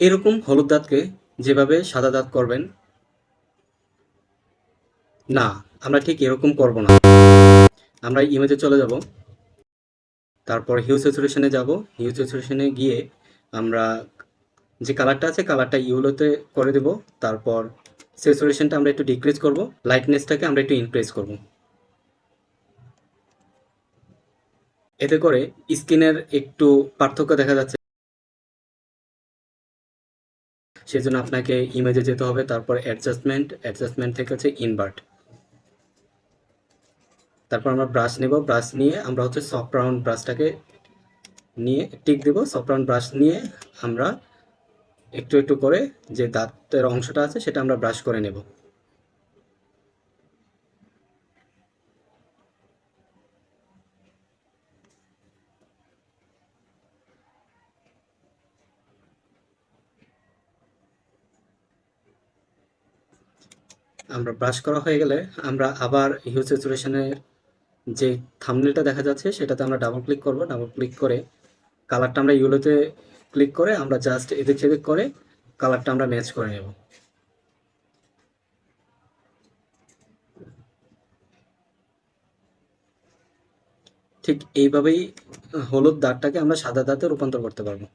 এরকম হলুদ দাঁতকে যেভাবে সাদা দাঁত করবেন, না, আমরা ঠিক এরকম করব না। আমরা ইমেজে চলে যাব, তারপর হিউ স্যাচুরেশনে যাব। হিউ স্যাচুরেশনে গিয়ে আমরা যে কালারটা আছে কালারটা ইউলোতে করে দেব। তারপর স্যাচুরেশনটা আমরা একটু ডিক্রিজ করব, লাইটনেসটাকে আমরা একটু ইনক্রিজ করব। এতে করে স্কিনের একটু পার্থক্য দেখা যাচ্ছে। সেজন্য আপনাকে ইমেজে যেতে হবে, তারপর অ্যাডজাস্টমেন্ট থেকে হচ্ছে ইনভার্ট। তারপর আমরা ব্রাশ নেব, ব্রাশ নিয়ে আমরা হচ্ছে সফট রাউন্ড ব্রাশটাকে নিয়ে টিক দেব। সফট রাউন্ড ব্রাশ নিয়ে আমরা একটু একটু করে যে দাঁতের অংশটা আছে সেটা আমরা ব্রাশ করে নেব। আমরা ব্রাশ করা হয়ে গেলে আমরা আবার হিউ স্যাচুরেশনের যে থাম্বনেলটা দেখা যাচ্ছে সেটাতে আমরা ডাবল ক্লিক করব। ডাবল ক্লিক করে কালারটা আমরা ইউলোতে ক্লিক করে আমরা জাস্ট এদিক সেদিক করে কালারটা আমরা ম্যাচ করে নেব। ঠিক এইভাবেই হলুদ দাগটাকে আমরা সাদা দাঁতে রূপান্তর করতে পারবো।